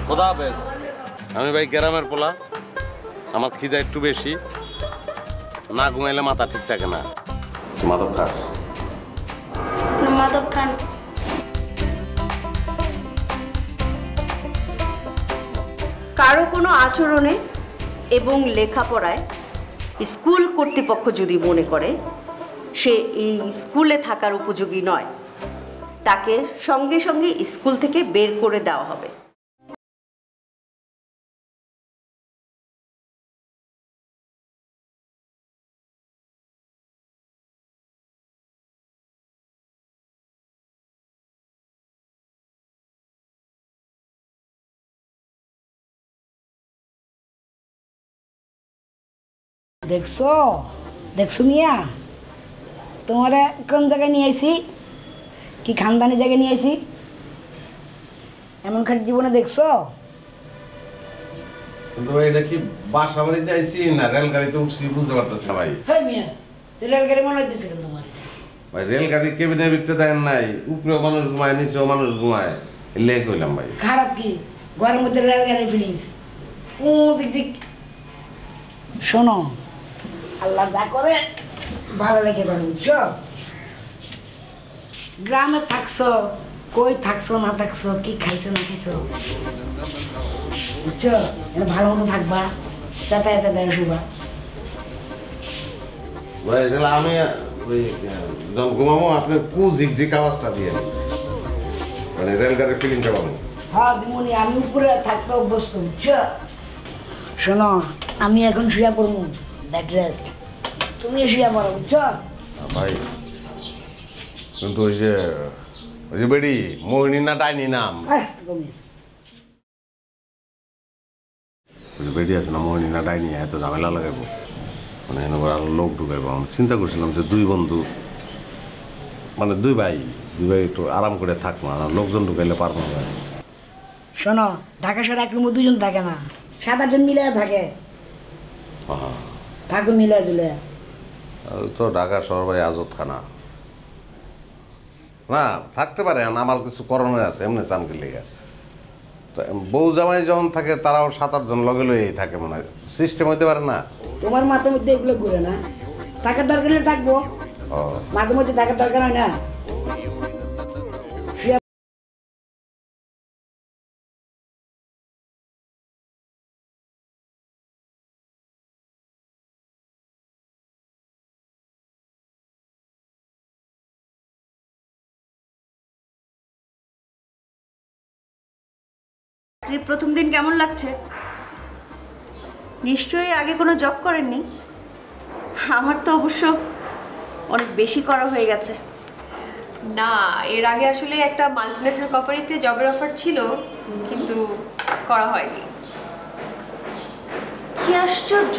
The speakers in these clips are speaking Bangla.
খোদা হাফেজ। আমি ভাই গ্রামের পোলা, আমার খিদা একটু বেশি, না ঘুমাইলে মাথা ঠিক থাকে না। মাদক খাস? মাদক খান। কারো কোনো আচরণে এবং লেখাপড়ায় স্কুল কর্তৃপক্ষ যদি মনে করে সে এই স্কুলে থাকার উপযোগী নয়, তাকে সঙ্গে সঙ্গে স্কুল থেকে বের করে দেওয়া হবে। দেখছো দেখছো মিয়া, তোমার কোন জায়গায় নিয়ে আইছি, কি খানদানি জায়গায় নিয়ে আইছি, এমন খাট জীবনে দেখছো? কিন্তু ভাই এটা কি বাসা বাড়িতে আইছি না রেলগাড়িতে উঠছি বুঝতে পারতেছি না ভাই। হ্যাঁ মিয়া, রেলগাড়ি মনে হইতেছে কেন তোমার? ভাই রেলগাড়ি কেবিনের ভিতরে দেন নাই, উপরেও মানুষ ঘুমায় নিচেও মানুষ ঘুমায়, লেগ হইলাম ভাই। খারাপ কি ঘরের মধ্যে রেলগাড়ি ফিলিংস ও দিক দিক। শোনো, আল্লাহ যা করে ভালো লেগে পারে, বুঝছো? গ্রামে থাকছো, কই থাকছো না থাকছো, কি খাইছো না খাইছো, বুঝছো? ভালো মতো থাকবা, চেতায় চেতায় শুবা। ভাই তাহলে আমি ওই যখন ঘুমাবো আপনি ঝিকঝিক আওয়াজটা দিয়ে মানে রেলগাড়ির ফিলিংটা পাবো। হ্যাঁ দিমুনি, আমি উপরে থাকতে অভ্যস্ত, বুঝছো? শোনো, আমি এখন শুয়ে পড়বো, দ্যাট রেস্ট, তুমি শুয়ে পড়ো, বুঝছো? ভাই কিন্তু ওই যে বেড়ি মোহিনী না ডাইনি নাম, ওই যে বেড়ি আছে না মোহিনী না ডাইনি, এত ঝামেলা লাগাইবো, মানে এবার আরো লোক ঢুকাইবো। আমি চিন্তা করছিলাম যে দুই বন্ধু মানে দুই ভাই একটু আরাম করে থাকবো, আর লোকজন ঢুকাইলে পারবো না। শোনো, ঢাকা শহরে এক রুমে দুজন থাকে না, 7-8 মিলে থাকে, থাকো মিলে জুলে। তো ঢাকা শহর ভাই আজব খানা না, থাকতে পারে, আমার কিছু করণের আছে এমনি চানকি লেগে। তো বউ জামাই যখন থাকে তারাও 7-8 জন লগে লইয়াই থাকে, মনে হয় সিস্টেম হইতে পারে না। তোমার মাথার মধ্যে এগুলো ঘুরে না, টাকার দরকার হলে থাকবো, মাঝে মধ্যে টাকার দরকার হয় না। প্রথম দিন কেমন লাগছে? নিশ্চয়ই আগে কোনো জব করেননি। আমার তো অবশ্য অনেক বেশি করা হয়ে গেছে। না, এর আগে আসলে একটা মাল্টিন্যাশনাল কোম্পানিতে জবের অফার ছিল, কিন্তু করা হয়নি। কি আশ্চর্য,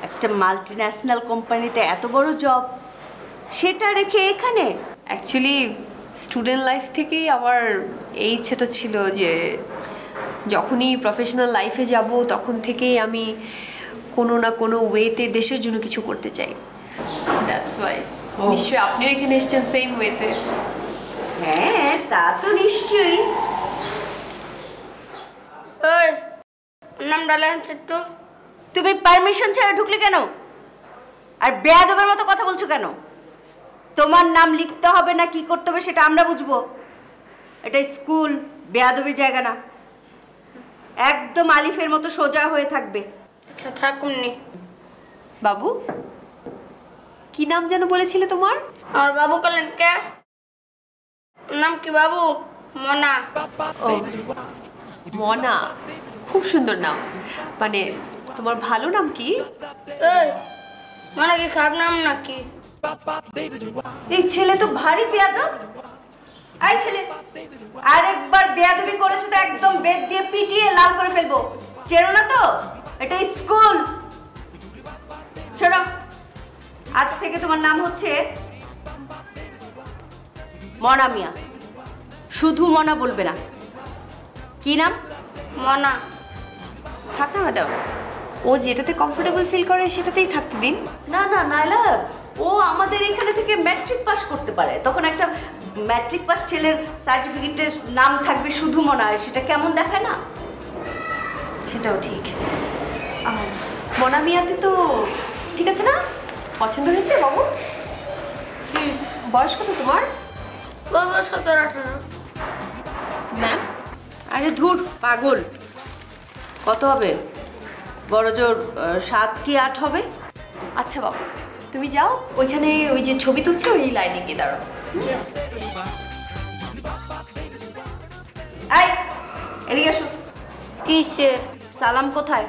একটা মাল্টিন্যাশনাল কোম্পানিতে এত বড় জব, সেটা রেখে এখানে? অ্যাকচুয়ালি স্টুডেন্ট লাইফ থেকেই আমার এই ইচ্ছেটা ছিল যে যখনই প্রফেশনাল লাইফে যাব তখন থেকেই আমি কোনো না কোনো ওয়েতে দেশের জন্য কিছু করতে চাই। That's why. নিশ্চয়ই আপনিও এখানে এসেছেন সেম ওয়েতে। হ্যাঁ, তা তো নিশ্চয়ই। ওই নাম ডালেন একটু। তুমি পারমিশন ছাড়া ঢুকলে কেন? আর বেয়াদবের মতো কথা বলছো কেন? তোমার নাম লিখতে হবে না কি করতে হবে সেটা আমরা বুঝবো। এটা স্কুল, বেয়াদবির জায়গা না। একদম আলিফের মতো সোজা হয়ে থাকবে। আচ্ছা থাকুননি। বাবু, কি নাম যেন বলেছিলে তোমার? আর বাবু কলেন কে? নাম কি বাবু? মনা। ও মনা, খুব সুন্দর নাম। মানে তোমার ভালো নাম কি? এই মনা কি খারাপ নাম নাকি? এই ছেলে তো ভারী বেয়াদব। এই ছেলে, আরেকবার বেয়াদবি করেছো তো একদম বেত দিয়ে পিটিয়ে লাল করে ফেলবো। চেনো না তো, এটা স্কুল। শোনো, আজ থেকে তোমার নাম হচ্ছে মনা মিয়া। শুধু মনা বলবে না। কি নাম? মনা। থাক না ম্যাডাম, ও যেটাতে কমফোর্টেবল ফিল করে সেটাতেই থাকতে দিন। না না নাইলা, ও আমাদের এখানে থেকে ম্যাট্রিক পাস করতে পারে, তখন একটা ম্যাট্রিক পাস ছেলের সার্টিফিকেটের নাম থাকবে শুধু মনার, সেটা কেমন দেখায় না? সেটাও ঠিক। মনামিয়াতে তো ঠিক আছে না? পছন্দ হয়েছে বাবু? বয়স কত তোমার? বাবা 17-18। ম্যাম? আরে ধুর পাগল, কত হবে? বড় জোর 7 কি 8 হবে। আচ্ছা বাবু, তুমি যাও ওইখানে ওই যে ছবি তুলছে ওই লাইনে গিয়ে দাঁড়াও। এই এদিকে আসো। কিসে? সালাম কোথায়?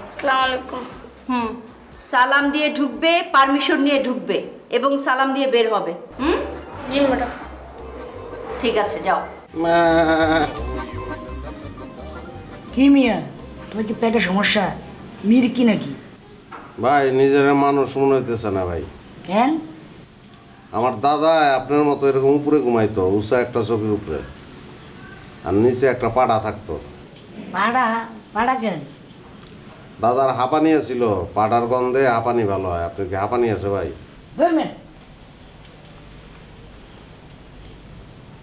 আসসালামু আলাইকুম। সালাম দিয়ে ঢুকবে, পারমিশন নিয়ে ঢুকবে এবং সালাম দিয়ে বের হবে। জি ম্যাডাম। ঠিক আছে, যাও। কি মিয়া, তোমার কি পেটে সমস্যা? মির্কি নাকি? ভাই নিজের মানুষ মনে হইতেছে না ভাই। কেন? আমার দাদা আপনার মতো এরকম উপরে ঘুমাইতো, উঁচা একটা চোখের উপরে, আর নিচে একটা পাড়া থাকতো। পাড়া? পাড়া কেন? দাদার হাঁপানি ছিল, পাড়ার গন্ধে হাঁপানি ভালো হয়। আপনার কি হাঁপানি আছে ভাই? ধরবেন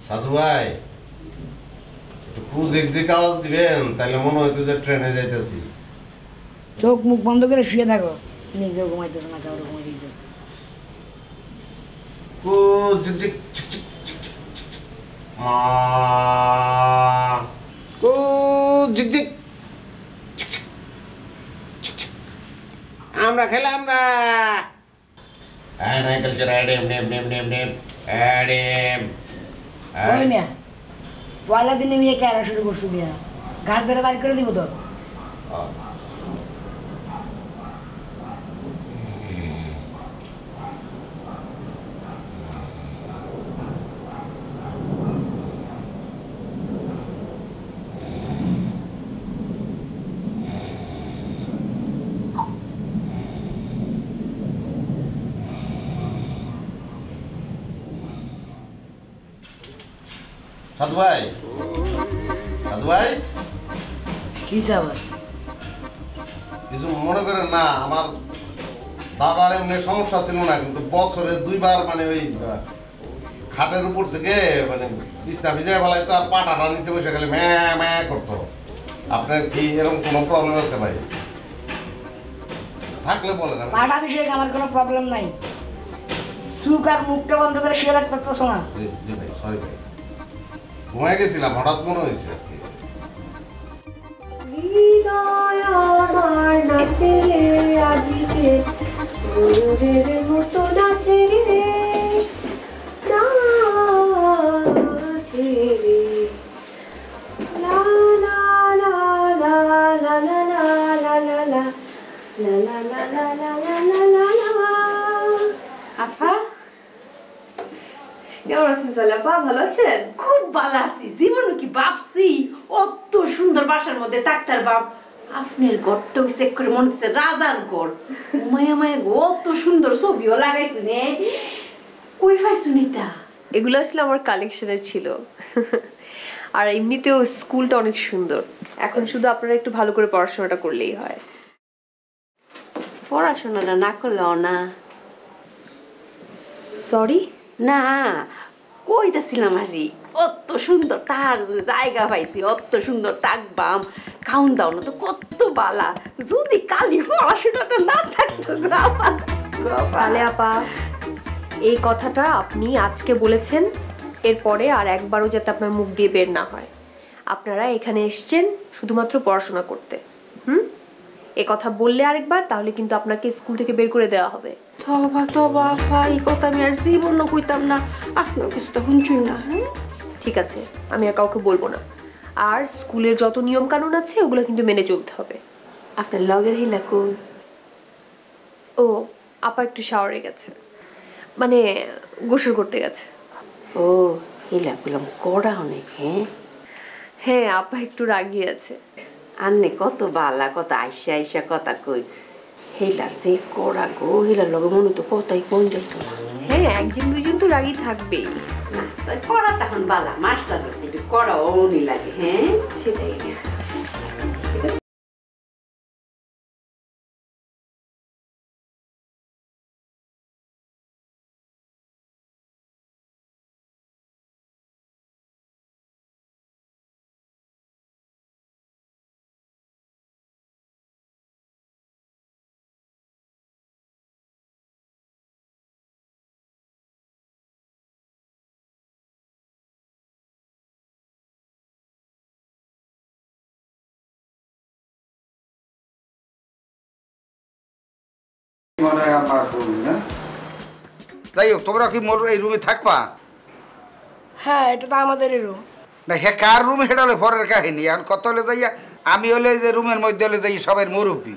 সাধু ভাই একটু কুজিক আওয়াজ দিবেন, তাহলে মনে হইতো যে ট্রেনে যাইতেছি। চোখ মুখ বন্ধ করে শুয়ে থাকো, নিজেও ঘুমাইতেছে না, কারো ঘুমাই দিতেছে। কুজিক কুজিক আমরা খেলাম না। ওই মিয়া, পয়লা দিনে মেয়ে কেনা শুরু করছো মিয়া, ঘাট ধরে বাড়ি করে দিব তো। সাধু ভাই, সাধু ভাই, কি চাবার? কিছু মনে করেন না। আমার দাদার এমনি সমস্যা ছিল না, কিন্তু বছরে 2 বার মানে ওই খাটের উপর থেকে মানে বিছনা ভিজায় ফেলাইতো, আর পাটাটা নিচে বসে গেলে ম্যা ম্যা করতো। আপনার কি এরকম কোনো প্রবলেম আছে ভাই? থাকলে বলেন। পাড়া বিষয়ে আমার কোনো প্রবলেম নাই, চুক আর মুখটা বন্ধ করে শুয়ে রাখতে পারছো না। জি ভাই, সরি ভাই, ঘুমায় গেছিলাম, হঠাৎ মনে হয়েছে আর কি। হৃদয় আমার নাচে আজকে ময়ূরের মতো নাচে রে, নাচে রে, লা লা লা লা লা লা লা লা লা লা লা লা লা লা লা লা লা। আফা, কেমন আছেন সালাপা? ভালো আছেন? খুব ভালো আছি। জীবন কি ভাবছি অত সুন্দর বাসার মধ্যে থাকতার বাপ। আপনার ঘরটা চেক করে মনে হচ্ছে রাজার ঘর। মায়া মায়া গো, অত সুন্দর ছবিও লাগাইছে নে। কই পাইছো নিতা? এগুলো আসলে আমার কালেকশনের ছিল। আর এমনিতেও স্কুলটা অনেক সুন্দর। এখন শুধু আপনারা একটু ভালো করে পড়াশোনাটা করলেই হয়। পড়াশোনাটা না করলেও না। সরি? না, কইতাছিলাম আরে অত সুন্দর তার জায়গা পাইছি, অত সুন্দর থাকবাম, খাউন দাও না তো কত বালা। যদি কালি পড়াশোনাটা না থাকতো সালে আপা, এই কথাটা আপনি আজকে বলেছেন, এরপরে আর একবারও যাতে আপনার মুখ দিয়ে বের না হয়। আপনারা এখানে এসেছেন শুধুমাত্র পড়াশোনা করতে। এই কথা বললে আরেকবার, তাহলে কিন্তু আপনাকে স্কুল থেকে বের করে দেওয়া হবে। তবা তবা আফা, এই কথা আমি আর জীবনও কইতাম না। আপনার কিছু তো শুনছুই না। ঠিক আছে, আমি আর কাউকে বলবো না। আর স্কুলের যত নিয়ম কানুন আছে ওগুলো কিন্তু মেনে চলতে হবে। আপনার লগের হিলা কোন? ও, আপা একটু শাওয়ারে গেছে, মানে গোসল করতে গেছে। ও, হিলা কইলাম কড়া অনেক। হ্যাঁ হ্যাঁ, আপা একটু রাগি আছে। আন্নে কত বালা, কত আইসা আইসা কথা কই। হিলার সে কড়া গো, হিলার লগে মনে তো কথাই কোন যাইতো না। হ্যাঁ, একজন দুইজন তো রাগি থাকবেই। না, কড়া তখন বালা, মাস্টার একটু কড়া অমনি লাগে। হ্যাঁ সেটাই। মনে হয় আমার বউ না? যাই হোক, তোমরা কি মোর এই রুমে থাকবা? হ্যাঁ, এটা তো আমাদেরই রুম। না, হ্যাঁ, কার রুমে সেটা হলে পরের কাহিনী। এখন কত হলে যাইয়া আমি হলে যে রুমের মধ্যে হলে যাই সবাই মুরব্বী,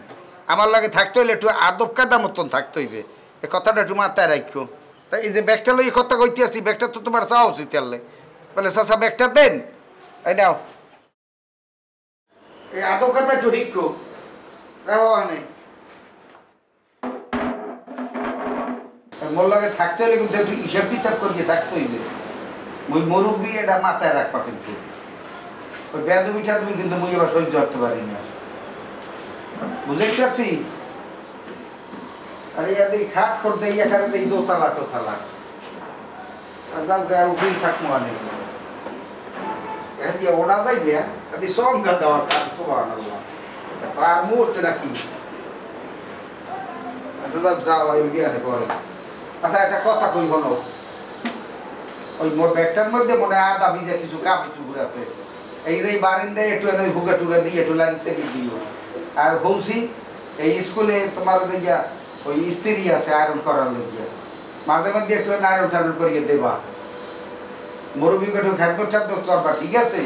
আমার লাগে থাকতে হইলে একটু আদব কাদা মতন থাকতে হইবে। এই কথাটা একটু মাথায় রাখো। তাই এই যে ব্যাগটা লই কথা কইতে আসছি, ব্যাগটা তো তোমার চাওয়া উচিত। বলে চাচা ব্যাগটা দেন, এই নাও। এই আদব কাদা একটু শিখো, নেই মোর লাগে থাকতে হলে কিন্তু একটু হিসাব কিতাব করিয়ে থাকতে হইবে। ওই মুরব্বী এটা মাথায় রাখবা কিন্তু। ওই বেদবি টেদবি কিন্তু মুই এবার সহ্য করতে পারি না, বুঝতে পারছি? আরে এই খাট করতে এখানে এই দোতলা টোতলা যাও গায়ে উঠেই থাকবো অনেক দিয়ে ওরা যাইবে। সংজ্ঞা দেওয়ার কাজ আর মুহূর্তে নাকি। আচ্ছা যাও যাও ওই বিয়ারে পরে। আচ্ছা একটা কথা কই বলো, ওই মোর ব্যাগটার মধ্যে মনে হয় আদা ভিজে কিছু কাপড় চুপড় আছে। এই যে বারিন্দায় একটু হুগা টুগা দিয়ে একটু লাড়ি সেটি দিও। আর বলছি এই স্কুলে তোমার ওই স্ত্রী আছে আয়রন করার লোক, মাঝে মধ্যে একটু আয়রন টায়রন করিয়ে দেবা। মুরব্বীকে একটু খাদ্য টাদ্য করবা, ঠিক আছে?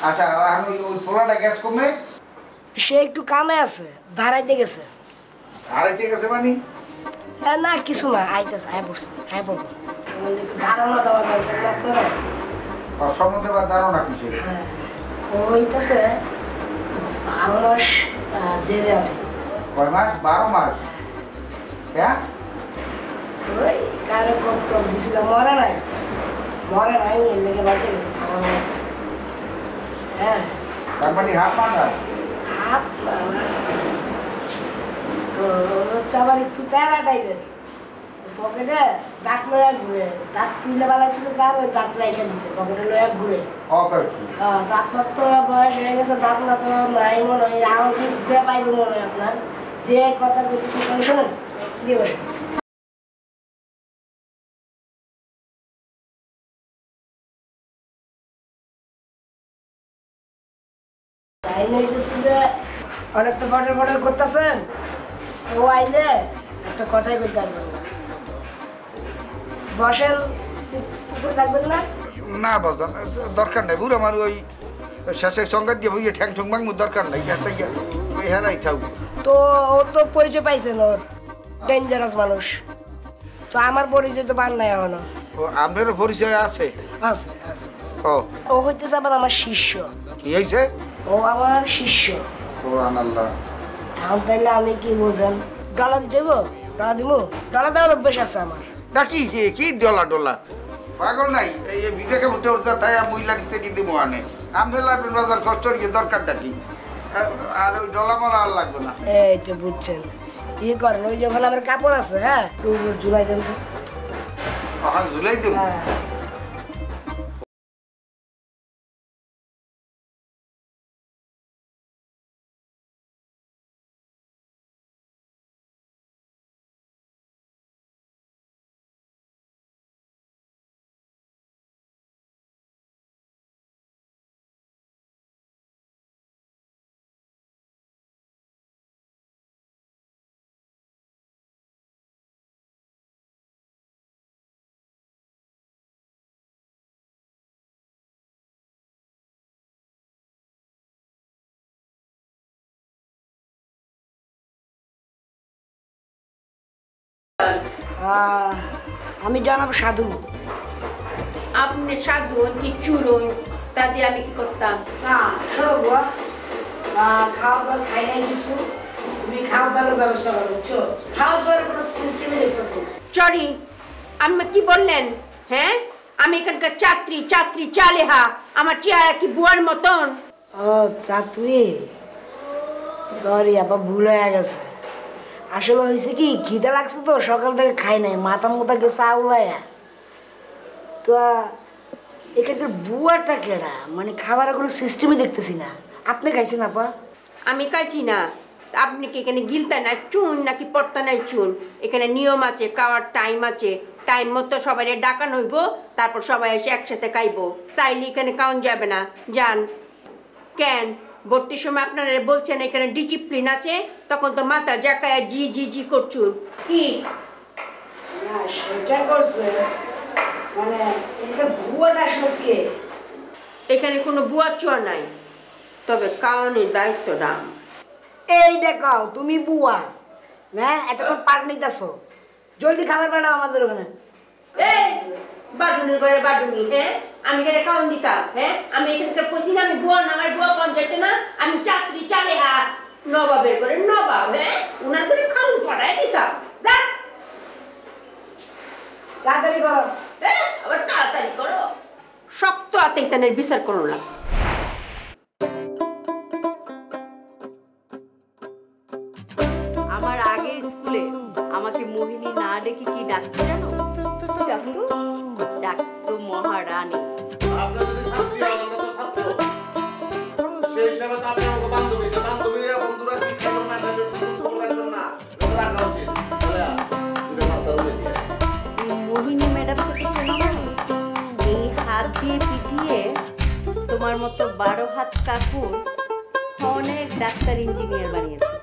আচ্ছা আর ওই ফোলাটা গ্যাস কমে সে একটু কামে আছে, ধারাইতে গেছে। হারাইতে গেছে মানে? না কিছু না, আইতেছে, আয় পড়ছে, আয় পড়বো। ধারণা দেওয়া দরকার, সম্বন্ধে বা ধারণা কিছু ওইটাছে 12 মাস জেলে আছে। কয় মাস? 12 মাস? হ্যাঁ, ওই কারো কম দিছিল, মরে নাই এর লেগে বাঁচে গেছে, ছাড়া গেছে। হ্যাঁ, তার মানে হাত মারা? হাত তো হচ্ছে আবার একটু তেরা টাইপের, পকেটে দাঁত লয়া ঘুরে, দাঁত তুলে বেলা ছিল কার, ওই দাঁত লাইকা দিছে পকেটে লয়া ঘুরে। দাঁত মার তো বয়স হয়ে গেছে, দাঁত না তো নাই মনে হয়, আওয়াজ ঘুরে পাইবে মনে হয় আপনার। যে কথা বলতেছে তাই শোনেন, দিয়ে অনেকটা ফটো ফটো করতেছেন, ও আইলে একটা কথাই বলতে পারবেন না। বসেন, উপরে থাকবেন না? না বাজান, দরকার নাই। বুড়ো আমার ওই শেষে সংঘাত দিয়ে বুঝিয়ে ঠ্যাং ঠুং মাংমু দরকার নাই। হেরাই থাক। তো ও তো পরিচয় পাইছেন, ওর ডেঞ্জারাস মানুষ। তো আমার পরিচয় তো পান নাই এখনো। ও আপনারও পরিচয় আছে? আছে আছে। ও হইতেছে আবার আমার শিষ্য। কি হয়েছে? ও আমার শিষ্য। সুবহানাল্লাহ। এখন তাইলে আমি কি বুঝেন, ডলা দিতে দেবো? ডলা দিব? ডলা দেওয়ার অভ্যেস আছে আমার। তা কি কি ডলা ডলা পাগল নাই? এই ভিটাকে উঠে উঠে তাই মহিলা চেনি দিব আনে আমি লাগবে বাজার কষ্ট ইয়ে দরকারটা কি? আর ওই ডলা মলা আর লাগবে না। এই তো বুঝছেন, ইয়ে করেন, ওই যখন আমার কাপড় আছে, হ্যাঁ জুলাই দেন তো। হ্যাঁ জুলাই দেব। আমি জানাবো সাধু। আপনি সাধু কি চুরুন, তা দিয়ে আমি কি করতাম? না শোনো বুয়া, খাওয়া দাওয়া খাই নাই কিছু, তুমি খাওয়া দাওয়ার ব্যবস্থা করো, বুঝছো? খাওয়া দাওয়ার কোনো সিস্টেমে দেখতেছি। চরি আমি কি বললেন? হ্যাঁ, আমি এখানকার ছাত্রী, ছাত্রী চালেহা, আমার চেহারা কি বুয়ার মতন? ও ছাত্রী, সরি আপা, ভুল হয়ে গেছে। আসলে হয়েছে কি, খিদে লাগছে তো, সকাল থেকে খাই নাই, মাথা মোথা গেছে আউলাইয়া। তো এখানকার বুয়াটা কেডা, মানে খাবারের কোনো সিস্টেমই দেখতেছি না। আপনি খাইছেন আপা? আমি খাইছি না। আপনি কি এখানে গিলতা না চুন নাকি পড়তা নাই চুন? এখানে নিয়ম আছে, খাওয়ার টাইম আছে, টাইম মতো সবাই ডাকানো হইব, তারপর সবাই এসে একসাথে খাইব। চাইলে এখানে খাওয়ান যাবে না, যান। কেন ভর্তির সময় আপনারা বলছেন এখানে ডিসিপ্লিন আছে, তখন তো মাথা জাকায় জি জি জি করছুন কি না সেটা করছে মানে এটা ভুয়াটা সত্যি। এখানে কোনো বুয়া চুয়া নাই, তবে কারণের দায়িত্বটা এই দেখাও তুমি বুয়া না এতক্ষণ পার নিতেছো, জলদি খাবার বানাও আমাদের ওখানে। এই বাডুনির ঘরে বাডুনি, হ্যাঁ আমি এখানে কাউন দিতাম, হ্যাঁ আমি এখানে তো পয়সি না, আমি বুয়া না, আমার বুয়া পান যেত না, আমি চাকরি চালে হাত নবাবের করে নবাব, হ্যাঁ উনার করে খাউন পড়ায় দিতাম। যা তাড়াতাড়ি করো। হ্যাঁ আবার তাড়াতাড়ি করো, শক্ত হাতে ইতানের বিচার করো না। আমার আগের স্কুলে আমাকে মোহিনী না ডেকে কি ডাকতো জানো? ডাকতো মহারানী। মোহিনী ম্যাডামকে তো চেনো না? এই হাত দিয়ে পিটিয়ে তোমার মতো 12 হাত কাকুর অনেক ডাক্তার ইঞ্জিনিয়ার বানিয়েছে।